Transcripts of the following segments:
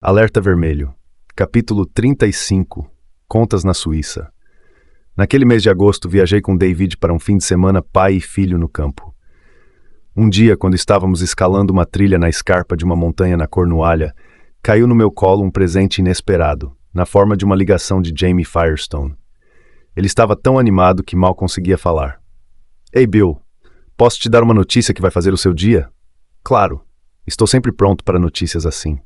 Alerta Vermelho, capítulo 35, Contas na Suíça. Naquele mês de agosto, viajei com David para um fim de semana pai e filho no campo. Um dia, quando estávamos escalando uma trilha na escarpa de uma montanha na Cornualha, caiu no meu colo um presente inesperado, na forma de uma ligação de Jamie Firestone. Ele estava tão animado que mal conseguia falar. "Ei, Bill, posso te dar uma notícia que vai fazer o seu dia?" "Claro, estou sempre pronto para notícias assim."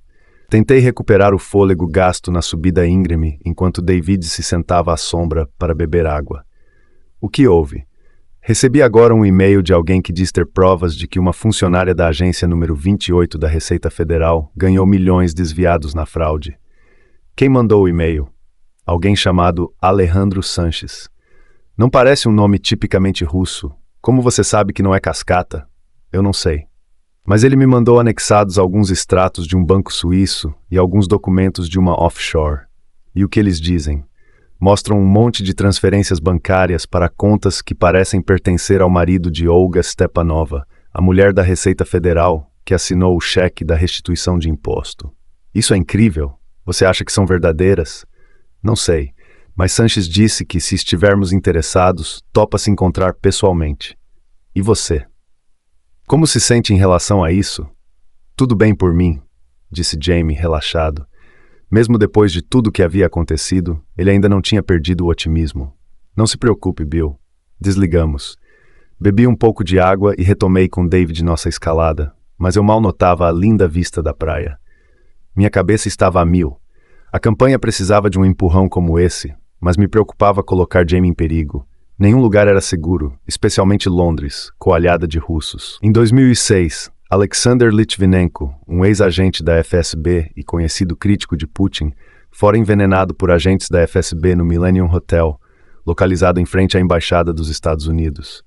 Tentei recuperar o fôlego gasto na subida íngreme enquanto David se sentava à sombra para beber água. "O que houve?" "Recebi agora um e-mail de alguém que diz ter provas de que uma funcionária da agência número 28 da Receita Federal ganhou milhões desviados na fraude." "Quem mandou o e-mail?" "Alguém chamado Alejandro Sanches." "Não parece um nome tipicamente russo. Como você sabe que não é cascata?" "Eu não sei. Mas ele me mandou anexados alguns extratos de um banco suíço e alguns documentos de uma offshore. E o que eles dizem? Mostram um monte de transferências bancárias para contas que parecem pertencer ao marido de Olga Stepanova, a mulher da Receita Federal, que assinou o cheque da restituição de imposto." "Isso é incrível. Você acha que são verdadeiras?" "Não sei, mas Sanches disse que, se estivermos interessados, topa se encontrar pessoalmente." "E você? Como se sente em relação a isso?" "Tudo bem por mim", disse Jamie, relaxado. Mesmo depois de tudo o que havia acontecido, ele ainda não tinha perdido o otimismo. "Não se preocupe, Bill." Desligamos. Bebi um pouco de água e retomei com David nossa escalada, mas eu mal notava a linda vista da praia. Minha cabeça estava a mil. A campanha precisava de um empurrão como esse, mas me preocupava colocar Jamie em perigo. Nenhum lugar era seguro, especialmente Londres, coalhada de russos. Em 2006, Alexander Litvinenko, um ex-agente da FSB e conhecido crítico de Putin, fora envenenado por agentes da FSB no Millennium Hotel, localizado em frente à Embaixada dos Estados Unidos.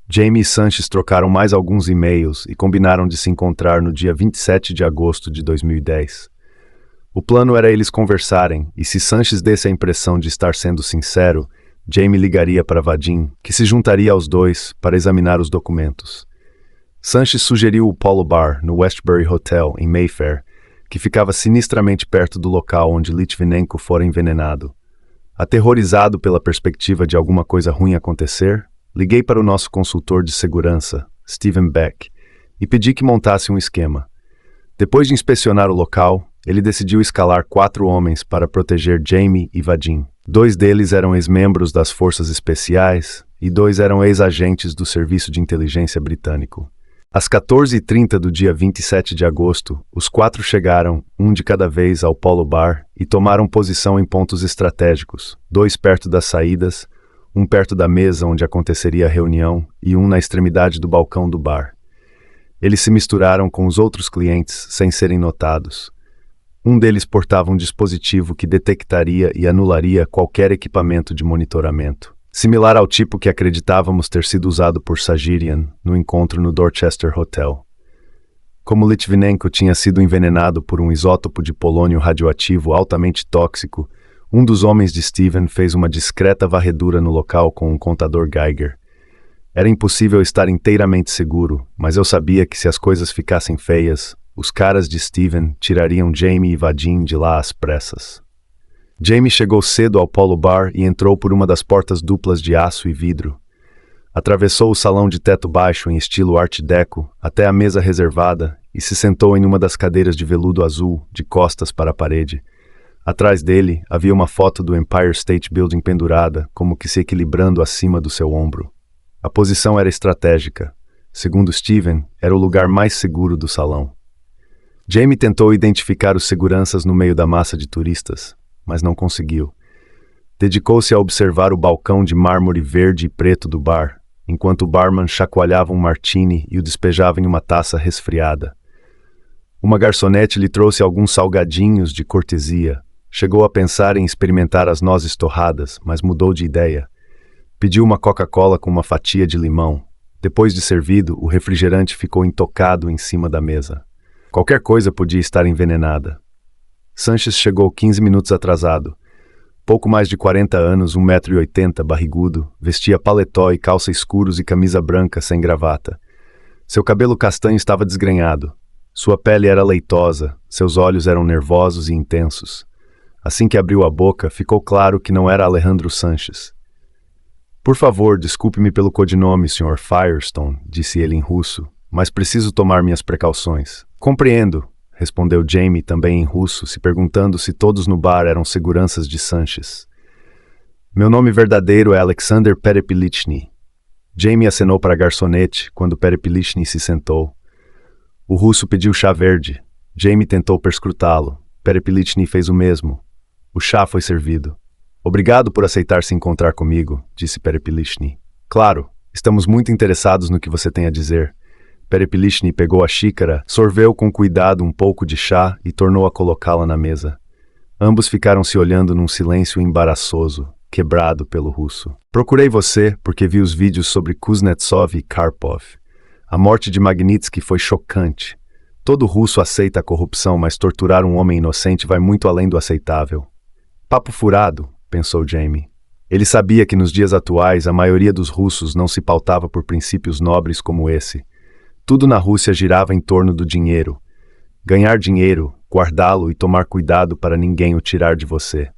Jamie e Sanches trocaram mais alguns e-mails e combinaram de se encontrar no dia 27 de agosto de 2010. O plano era eles conversarem, e se Sanches desse a impressão de estar sendo sincero, Jamie ligaria para Vadim, que se juntaria aos dois para examinar os documentos. Sanches sugeriu o Polo Bar, no Westbury Hotel, em Mayfair, que ficava sinistramente perto do local onde Litvinenko fora envenenado. Aterrorizado pela perspectiva de alguma coisa ruim acontecer, liguei para o nosso consultor de segurança, Steven Beck, e pedi que montasse um esquema. Depois de inspecionar o local, ele decidiu escalar 4 homens para proteger Jamie e Vadim. 2 deles eram ex-membros das Forças Especiais e 2 eram ex-agentes do Serviço de Inteligência Britânico. Às 14h30 do dia 27 de agosto, os 4 chegaram, um de cada vez, ao Polo Bar e tomaram posição em pontos estratégicos, 2 perto das saídas, um perto da mesa onde aconteceria a reunião e um na extremidade do balcão do bar. Eles se misturaram com os outros clientes sem serem notados. Um deles portava um dispositivo que detectaria e anularia qualquer equipamento de monitoramento, similar ao tipo que acreditávamos ter sido usado por Sagirian no encontro no Dorchester Hotel. Como Litvinenko tinha sido envenenado por um isótopo de polônio radioativo altamente tóxico, um dos homens de Steven fez uma discreta varredura no local com um contador Geiger. Era impossível estar inteiramente seguro, mas eu sabia que se as coisas ficassem feias, os caras de Steven tirariam Jamie e Vadim de lá às pressas. Jamie chegou cedo ao Polo Bar e entrou por uma das portas duplas de aço e vidro. Atravessou o salão de teto baixo em estilo Art Deco até a mesa reservada e se sentou em uma das cadeiras de veludo azul, de costas para a parede. Atrás dele havia uma foto do Empire State Building pendurada, como que se equilibrando acima do seu ombro. A posição era estratégica. Segundo Steven, era o lugar mais seguro do salão. Jamie tentou identificar os seguranças no meio da massa de turistas, mas não conseguiu. Dedicou-se a observar o balcão de mármore verde e preto do bar, enquanto o barman chacoalhava um martini e o despejava em uma taça resfriada. Uma garçonete lhe trouxe alguns salgadinhos de cortesia. Chegou a pensar em experimentar as nozes torradas, mas mudou de ideia. Pediu uma Coca-Cola com uma fatia de limão. Depois de servido, o refrigerante ficou intocado em cima da mesa. Qualquer coisa podia estar envenenada. Sanches chegou 15 minutos atrasado. Pouco mais de 40 anos, 1,80 m, barrigudo, vestia paletó e calça escuros e camisa branca sem gravata. Seu cabelo castanho estava desgrenhado. Sua pele era leitosa, seus olhos eram nervosos e intensos. Assim que abriu a boca, ficou claro que não era Alejandro Sanches. Por favor, desculpe-me pelo codinome, Sr. Firestone, disse ele em russo, mas preciso tomar minhas precauções. Compreendo, respondeu Jamie também em russo, se perguntando se todos no bar eram seguranças de Sanches. Meu nome verdadeiro é Alexander Perepilichny. Jamie acenou para a garçonete quando Perepilichny se sentou. O russo pediu chá verde. Jamie tentou perscrutá-lo. Perepilichny fez o mesmo. O chá foi servido. Obrigado por aceitar se encontrar comigo, disse Perepilichny. Claro, estamos muito interessados no que você tem a dizer. Perepilichny pegou a xícara, sorveu com cuidado um pouco de chá e tornou a colocá-la na mesa. Ambos ficaram se olhando num silêncio embaraçoso, quebrado pelo russo. Procurei você porque vi os vídeos sobre Kuznetsov e Karpov. A morte de Magnitsky foi chocante. Todo russo aceita a corrupção, mas torturar um homem inocente vai muito além do aceitável. Papo furado, pensou Jamie. Ele sabia que nos dias atuais a maioria dos russos não se pautava por princípios nobres como esse. Tudo na Rússia girava em torno do dinheiro. Ganhar dinheiro, guardá-lo e tomar cuidado para ninguém o tirar de você.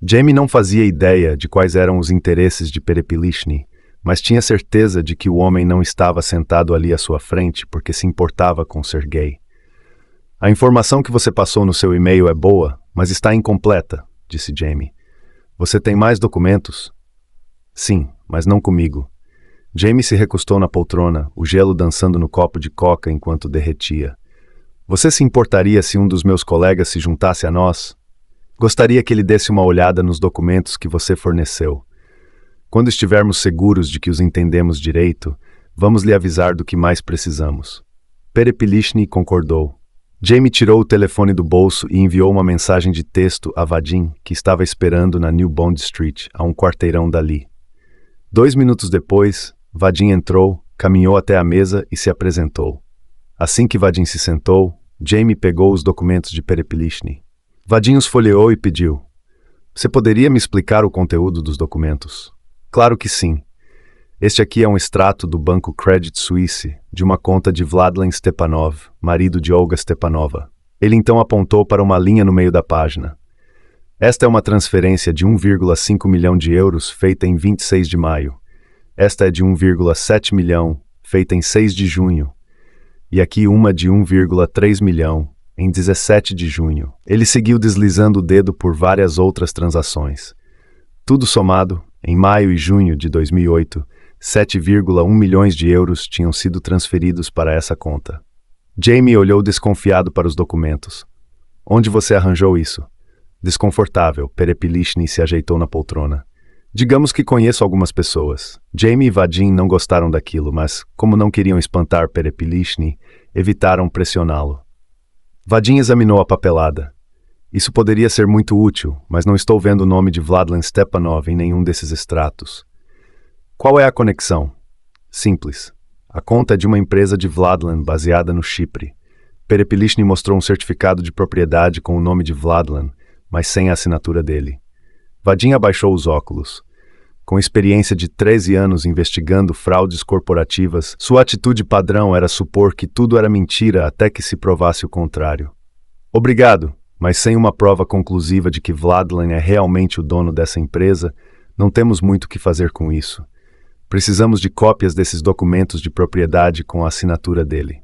Jamie não fazia ideia de quais eram os interesses de Perepilichny, mas tinha certeza de que o homem não estava sentado ali à sua frente porque se importava com Sergei. A informação que você passou no seu e-mail é boa, mas está incompleta, disse Jamie. Você tem mais documentos? Sim, mas não comigo. Jamie se recostou na poltrona, o gelo dançando no copo de coca enquanto derretia. Você se importaria se um dos meus colegas se juntasse a nós? Gostaria que ele desse uma olhada nos documentos que você forneceu. Quando estivermos seguros de que os entendemos direito, vamos lhe avisar do que mais precisamos. Perepilichny concordou. Jamie tirou o telefone do bolso e enviou uma mensagem de texto a Vadim, que estava esperando na New Bond Street, a um quarteirão dali. 2 minutos depois, Vadim entrou, caminhou até a mesa e se apresentou. Assim que Vadim se sentou, Jamie pegou os documentos de Perepilichny. Vadim os folheou e pediu. Você poderia me explicar o conteúdo dos documentos? Claro que sim. Este aqui é um extrato do Banco Credit Suisse, de uma conta de Vladlen Stepanov, marido de Olga Stepanova. Ele então apontou para uma linha no meio da página. Esta é uma transferência de 1,5 milhão de euros feita em 26 de maio. Esta é de 1,7 milhão, feita em 6 de junho. E aqui uma de 1,3 milhão, em 17 de junho. Ele seguiu deslizando o dedo por várias outras transações. Tudo somado, em maio e junho de 2008, 7,1 milhões de euros tinham sido transferidos para essa conta. Jamie olhou desconfiado para os documentos. Onde você arranjou isso? Desconfortável, Perepilichny se ajeitou na poltrona. Digamos que conheço algumas pessoas. Jamie e Vadim não gostaram daquilo, mas, como não queriam espantar Perepilichny, evitaram pressioná-lo. Vadim examinou a papelada. Isso poderia ser muito útil, mas não estou vendo o nome de Vladlen Stepanov em nenhum desses extratos. Qual é a conexão? Simples. A conta é de uma empresa de Vladlen baseada no Chipre. Perepilichny mostrou um certificado de propriedade com o nome de Vladlen, mas sem a assinatura dele. Vadim abaixou os óculos. Com experiência de 13 anos investigando fraudes corporativas, sua atitude padrão era supor que tudo era mentira até que se provasse o contrário. Obrigado, mas sem uma prova conclusiva de que Vladlen é realmente o dono dessa empresa, não temos muito o que fazer com isso. Precisamos de cópias desses documentos de propriedade com a assinatura dele.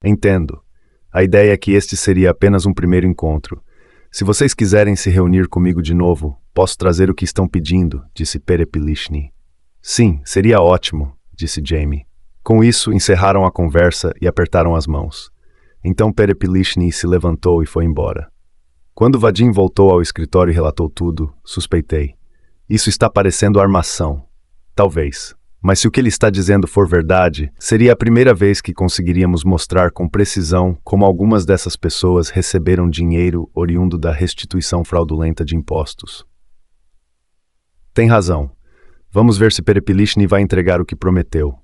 Entendo. A ideia é que este seria apenas um primeiro encontro. Se vocês quiserem se reunir comigo de novo, posso trazer o que estão pedindo, disse Perepilichny. Sim, seria ótimo, disse Jamie. Com isso, encerraram a conversa e apertaram as mãos. Então Perepilichny se levantou e foi embora. Quando Vadim voltou ao escritório e relatou tudo, suspeitei. Isso está parecendo armação. Talvez. Mas se o que ele está dizendo for verdade, seria a primeira vez que conseguiríamos mostrar com precisão como algumas dessas pessoas receberam dinheiro oriundo da restituição fraudulenta de impostos. Tem razão. Vamos ver se Perepilichny vai entregar o que prometeu.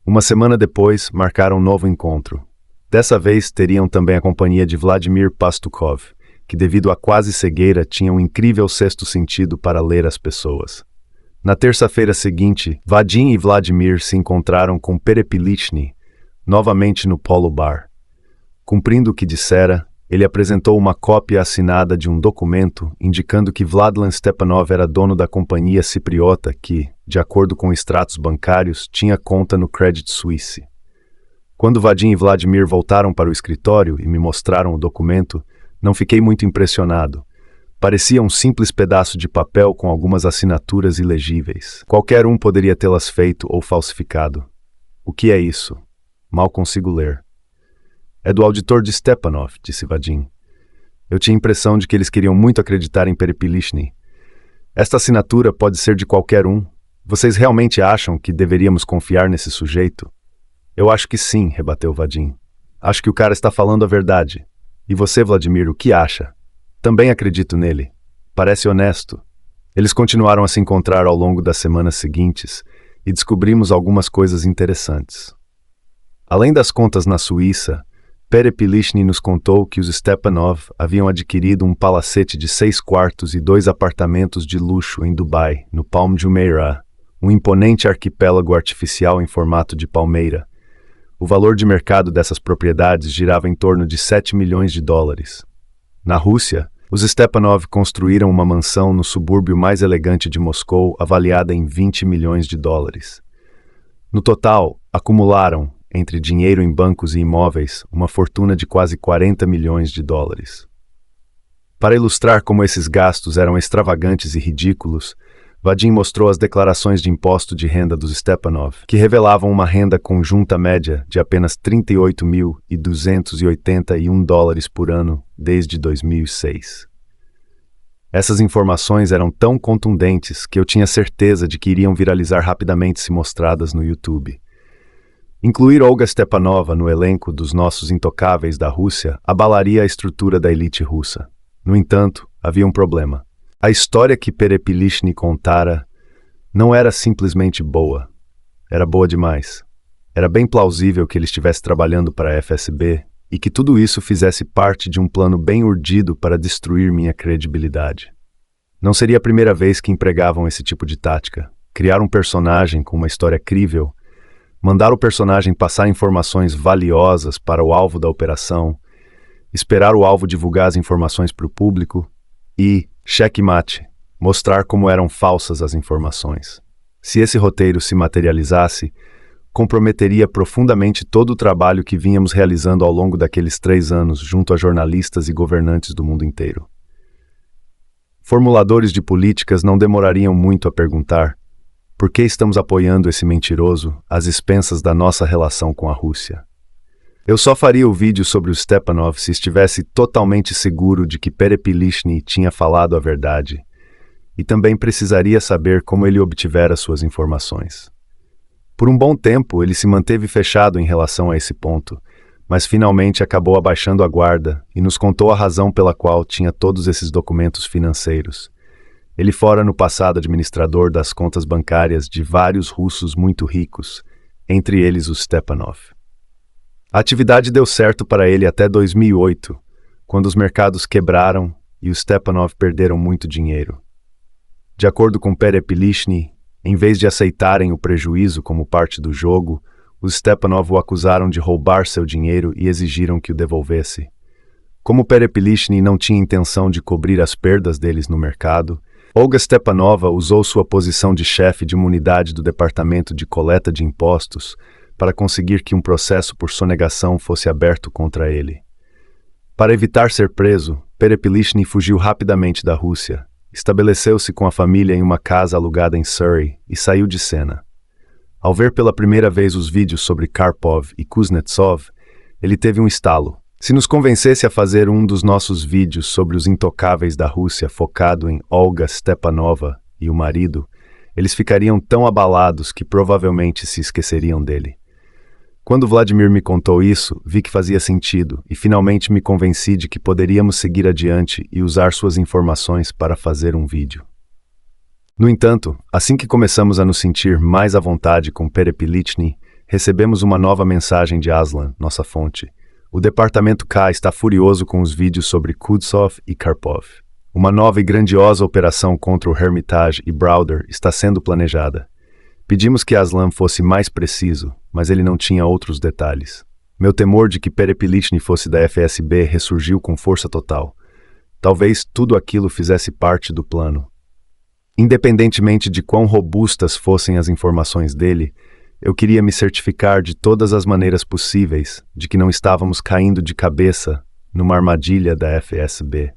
Uma semana depois, marcaram um novo encontro. Dessa vez, teriam também a companhia de Vladimir Pastukov, que devido à quase cegueira tinha um incrível sexto sentido para ler as pessoas. Na terça-feira seguinte, Vadim e Vladimir se encontraram com Perepilichny, novamente no Polo Bar. Cumprindo o que dissera, ele apresentou uma cópia assinada de um documento indicando que Vladlan Stepanov era dono da companhia cipriota que, de acordo com extratos bancários, tinha conta no Credit Suisse. Quando Vadim e Vladimir voltaram para o escritório e me mostraram o documento, não fiquei muito impressionado. Parecia um simples pedaço de papel com algumas assinaturas ilegíveis. Qualquer um poderia tê-las feito ou falsificado. O que é isso? Mal consigo ler. É do auditor de Stepanov, disse Vadim. Eu tinha a impressão de que eles queriam muito acreditar em Perepilishny. Esta assinatura pode ser de qualquer um. Vocês realmente acham que deveríamos confiar nesse sujeito? Eu acho que sim, rebateu Vadim. Acho que o cara está falando a verdade. E você, Vladimir, o que acha? Também acredito nele. Parece honesto. Eles continuaram a se encontrar ao longo das semanas seguintes e descobrimos algumas coisas interessantes. Além das contas na Suíça, Perepilishny nos contou que os Stepanov haviam adquirido um palacete de 6 quartos e 2 apartamentos de luxo em Dubai, no Palm Jumeirah, um imponente arquipélago artificial em formato de palmeira. O valor de mercado dessas propriedades girava em torno de 7 milhões de dólares. Na Rússia, os Stepanov construíram uma mansão no subúrbio mais elegante de Moscou, avaliada em 20 milhões de dólares. No total, acumularam, entre dinheiro em bancos e imóveis, uma fortuna de quase 40 milhões de dólares. Para ilustrar como esses gastos eram extravagantes e ridículos, Vadim mostrou as declarações de imposto de renda dos Stepanov, que revelavam uma renda conjunta média de apenas 38.281 dólares por ano desde 2006. Essas informações eram tão contundentes que eu tinha certeza de que iriam viralizar rapidamente se mostradas no YouTube. Incluir Olga Stepanova no elenco dos nossos intocáveis da Rússia abalaria a estrutura da elite russa. No entanto, havia um problema. A história que Perepilishny contara não era simplesmente boa. Era boa demais. Era bem plausível que ele estivesse trabalhando para a FSB e que tudo isso fizesse parte de um plano bem urdido para destruir minha credibilidade. Não seria a primeira vez que empregavam esse tipo de tática. Criar um personagem com uma história crível, mandar o personagem passar informações valiosas para o alvo da operação, esperar o alvo divulgar as informações para o público e, checkmate, mostrar como eram falsas as informações. Se esse roteiro se materializasse, comprometeria profundamente todo o trabalho que vínhamos realizando ao longo daqueles 3 anos junto a jornalistas e governantes do mundo inteiro. Formuladores de políticas não demorariam muito a perguntar: por que estamos apoiando esse mentiroso às expensas da nossa relação com a Rússia? Eu só faria o vídeo sobre o Stepanov se estivesse totalmente seguro de que Perepilishny tinha falado a verdade, e também precisaria saber como ele obtivera suas informações. Por um bom tempo, ele se manteve fechado em relação a esse ponto, mas finalmente acabou abaixando a guarda e nos contou a razão pela qual tinha todos esses documentos financeiros. Ele fora no passado administrador das contas bancárias de vários russos muito ricos, entre eles os Stepanov. A atividade deu certo para ele até 2008, quando os mercados quebraram e os Stepanov perderam muito dinheiro. De acordo com Perepilishny, em vez de aceitarem o prejuízo como parte do jogo, os Stepanov o acusaram de roubar seu dinheiro e exigiram que o devolvesse. Como Perepilishny não tinha intenção de cobrir as perdas deles no mercado, Olga Stepanova usou sua posição de chefe de uma unidade do Departamento de Coleta de Impostos para conseguir que um processo por sonegação fosse aberto contra ele. Para evitar ser preso, Perepilishny fugiu rapidamente da Rússia, estabeleceu-se com a família em uma casa alugada em Surrey e saiu de cena. Ao ver pela primeira vez os vídeos sobre Karpov e Kuznetsov, ele teve um estalo. Se nos convencesse a fazer um dos nossos vídeos sobre os intocáveis da Rússia focado em Olga Stepanova e o marido, eles ficariam tão abalados que provavelmente se esqueceriam dele. Quando Vladimir me contou isso, vi que fazia sentido e finalmente me convenci de que poderíamos seguir adiante e usar suas informações para fazer um vídeo. No entanto, assim que começamos a nos sentir mais à vontade com Perepilishny, recebemos uma nova mensagem de Aslan, nossa fonte. O Departamento K está furioso com os vídeos sobre Kuznetsov e Karpov. Uma nova e grandiosa operação contra o Hermitage e Browder está sendo planejada. Pedimos que Aslan fosse mais preciso, mas ele não tinha outros detalhes. Meu temor de que Perepilichny fosse da FSB ressurgiu com força total. Talvez tudo aquilo fizesse parte do plano. Independentemente de quão robustas fossem as informações dele, eu queria me certificar de todas as maneiras possíveis de que não estávamos caindo de cabeça numa armadilha da FSB.